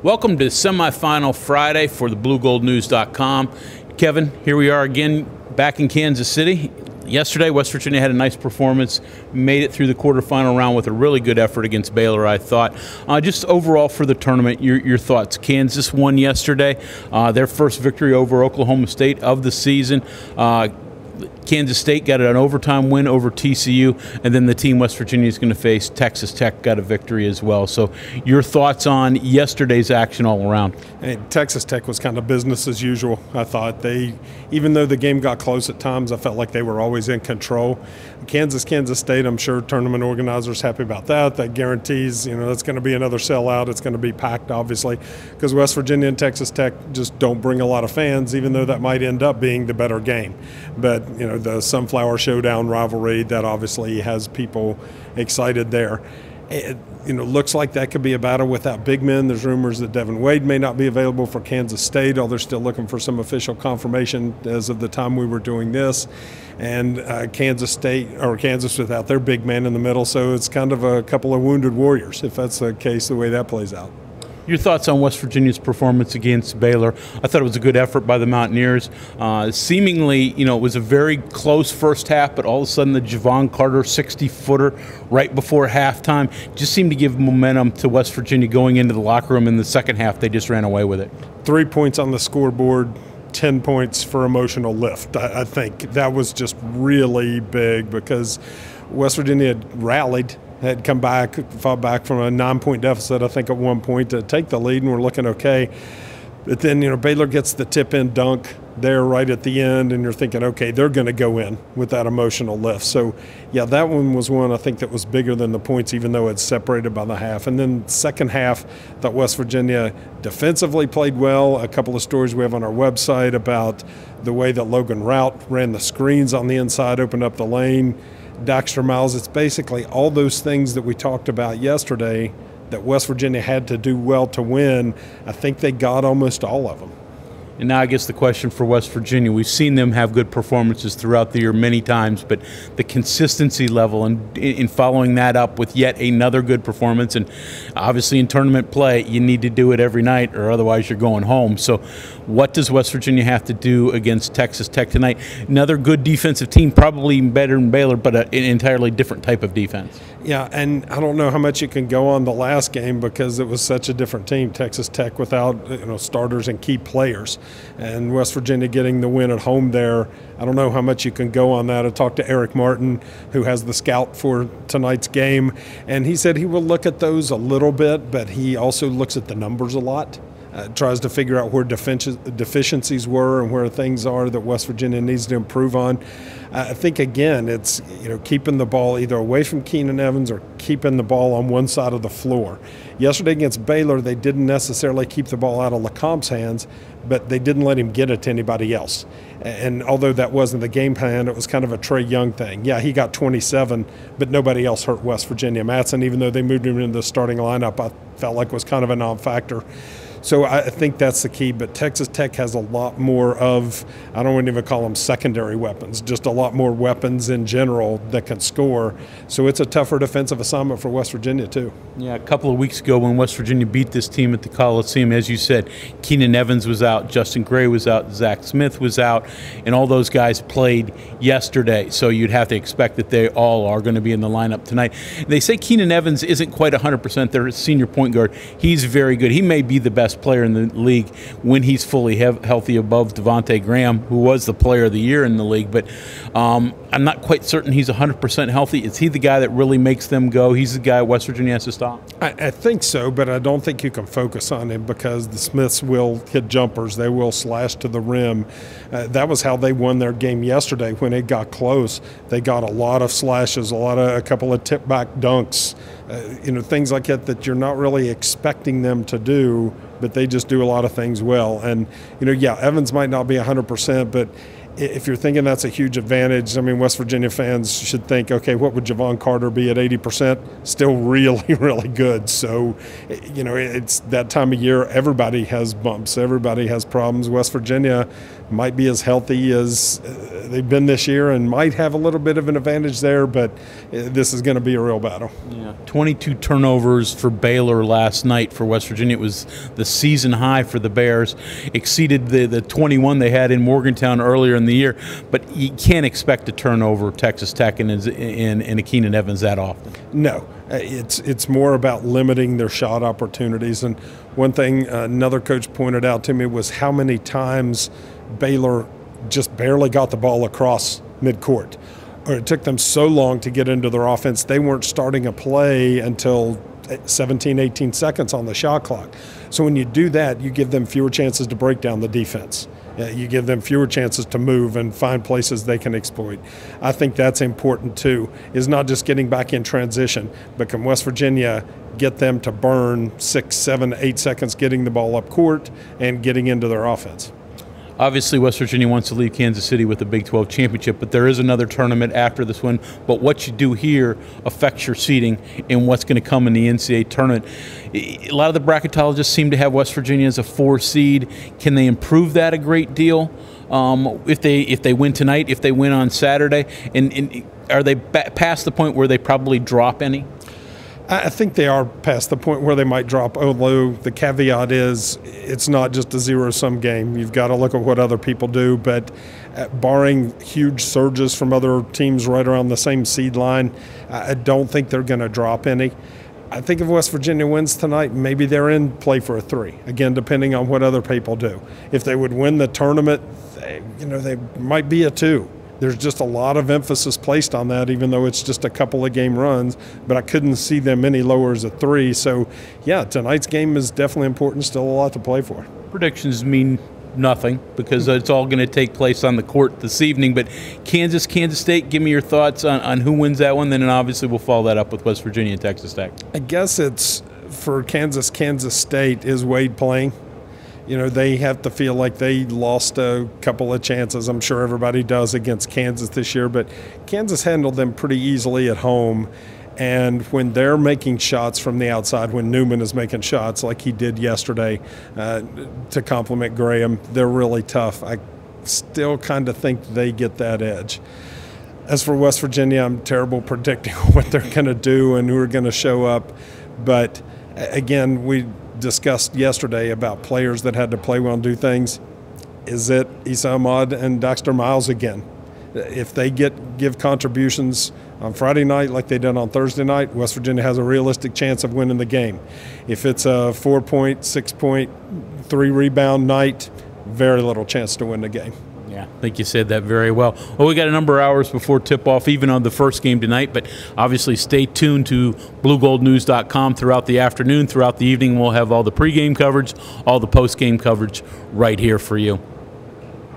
Welcome to semifinal Friday for the BlueGoldNews.com. Kevin, here we are again back in Kansas City. Yesterday, West Virginia had a nice performance, made it through the quarterfinal round with a really good effort against Baylor, I thought. Just overall for the tournament, your thoughts. Kansas won yesterday, their first victory over Oklahoma State of the season. Kansas State got an overtime win over TCU, and then the team West Virginia is going to face, Texas Tech, got a victory as well. So your thoughts on yesterday's action all around? Hey, Texas Tech was kind of business as usual. I thought even though the game got close at times, I felt like they were always in control. Kansas State, I'm sure tournament organizers happy about that. That guarantees, that's going to be another sellout. It's going to be packed, obviously, because West Virginia and Texas Tech just don't bring a lot of fans, even though that might end up being the better game. But, the Sunflower Showdown rivalry, that obviously has people excited there. It, looks like that could be a battle without big men. There's rumors that Devin Wade may not be available for Kansas State, although they're still looking for some official confirmation as of the time we were doing this. And Kansas without their big man in the middle, so it's kind of a couple of wounded warriors, if that's the case, the way that plays out. Your thoughts on West Virginia's performance against Baylor? I thought it was a good effort by the Mountaineers. Seemingly, it was a very close first half, but all of a sudden the Javon Carter 60-footer right before halftime just seemed to give momentum to West Virginia going into the locker room. In the second half, they just ran away with it. 3 points on the scoreboard, 10 points for emotional lift. I think that was just really big because West Virginia had rallied, had come back, fought back from a 9-point deficit, I think, at one point to take the lead, and we're looking okay. But then, Baylor gets the tip-in dunk there right at the end, and you're thinking, okay, they're going to go in with that emotional lift. So, yeah, that one was one I think that was bigger than the points, even though it's separated by the half. And then second half, that West Virginia defensively played well. A couple of stories we have on our website about the way that Logan Rout ran the screens on the inside, opened up the lane. Daxter Miles, it's basically all those things that we talked about yesterday that West Virginia had to do well to win. I think they got almost all of them. And now I guess the question for West Virginia, we've seen them have good performances throughout the year many times, but the consistency level and in following that up with yet another good performance, and obviously in tournament play, you need to do it every night or otherwise you're going home. So what does West Virginia have to do against Texas Tech tonight? Another good defensive team, probably better than Baylor, but an entirely different type of defense. Yeah, and I don't know how much you can go on the last game because it was such a different team. Texas Tech without starters and key players, and West Virginia getting the win at home there. I don't know how much you can go on that. I talked to Eric Martin, who has the scout for tonight's game, and he said he will look at those a little bit, but he also looks at the numbers a lot. Tries to figure out where deficiencies were and where things are that West Virginia needs to improve on. I think, again, it's keeping the ball either away from Keenan Evans or keeping the ball on one side of the floor. Yesterday against Baylor, they didn't necessarily keep the ball out of LeCompte's hands, but they didn't let him get it to anybody else. And although that wasn't the game plan, it was kind of a Trey Young thing. Yeah, he got 27, but nobody else hurt West Virginia. Matson, even though they moved him into the starting lineup, I felt like was kind of a non-factor. So I think that's the key, but Texas Tech has a lot more of, I don't even call them secondary weapons, just a lot more weapons in general that can score. So it's a tougher defensive assignment for West Virginia too. Yeah, a couple of weeks ago when West Virginia beat this team at the Coliseum, as you said, Keenan Evans was out, Justin Gray was out, Zach Smith was out, and all those guys played yesterday. So you'd have to expect that they all are going to be in the lineup tonight. They say Keenan Evans isn't quite 100%. Their senior point guard. He's very good. He may be the best player in the league when he's fully healthy, above Devontae Graham, who was the player of the year in the league. But I'm not quite certain he's 100% healthy. Is he the guy that really makes them go? He's the guy West Virginia has to stop? I think so, but I don't think you can focus on him because the Smiths will hit jumpers. They will slash to the rim. That was how they won their game yesterday when it got close. They got a lot of slashes, a couple of tip-back dunks, things like that you're not really expecting them to do, but they just do a lot of things well. And, yeah, Evans might not be 100%, but if you're thinking that's a huge advantage, I mean, West Virginia fans should think, okay, what would Javon Carter be at 80%? Still really, really good. So, you know, it's that time of year. Everybody has bumps. Everybody has problems. West Virginia might be as healthy as they've been this year and might have a little bit of an advantage there, but this is going to be a real battle. Yeah. 22 turnovers for Baylor last night for West Virginia. It was the season high for the Bears. Exceeded the 21 they had in Morgantown earlier in the year, but you can't expect to turn over Texas Tech and Keenan Evans that often. No, it's more about limiting their shot opportunities. And one thing another coach pointed out to me was how many times Baylor just barely got the ball across midcourt, or it took them so long to get into their offense they weren't starting a play until 17, 18 seconds on the shot clock. So when you do that, you give them fewer chances to break down the defense. You give them fewer chances to move and find places they can exploit. I think that's important too, is not just getting back in transition, but can West Virginia get them to burn 6, 7, 8 seconds getting the ball up court and getting into their offense. Obviously, West Virginia wants to leave Kansas City with the Big 12 championship, but there is another tournament after this one. But what you do here affects your seeding and what's going to come in the NCAA tournament. A lot of the bracketologists seem to have West Virginia as a 4 seed. Can they improve that a great deal if they win tonight, if they win on Saturday? And are they past the point where they probably drop any? I think they are past the point where they might drop, although the caveat is it's not just a zero-sum game. You've got to look at what other people do, but barring huge surges from other teams right around the same seed line, I don't think they're going to drop any. I think if West Virginia wins tonight, maybe they're in play for a 3, again, depending on what other people do. If they would win the tournament, they might be a 2. There's just a lot of emphasis placed on that, even though it's just a couple of game runs. But I couldn't see them any lower as a 3. So, yeah, tonight's game is definitely important. Still a lot to play for. Predictions mean nothing because it's all going to take place on the court this evening. But Kansas State, give me your thoughts on who wins that one. Then obviously we'll follow that up with West Virginia and Texas Tech. I guess it's for Kansas State. Is Wade playing? They have to feel like they lost a couple of chances. I'm sure everybody does against Kansas this year, but Kansas handled them pretty easily at home. And when they're making shots from the outside, when Newman is making shots like he did yesterday to compliment Graham, they're really tough. I still kind of think they get that edge. As for West Virginia, I'm terrible predicting what they're going to do and who are going to show up. But again, we discussed yesterday about players that had to play well and do things. Is it Issa Ahmad and Dexter Miles again? If they give contributions on Friday night like they did on Thursday night, West Virginia has a realistic chance of winning the game. If it's a 4-point, 6-point, 3-rebound night, very little chance to win the game. Yeah, I think you said that very well. Well, we got a number of hours before tip-off, even on the first game tonight, but obviously stay tuned to BlueGoldNews.com throughout the afternoon. Throughout the evening, we'll have all the pregame coverage, all the postgame coverage right here for you.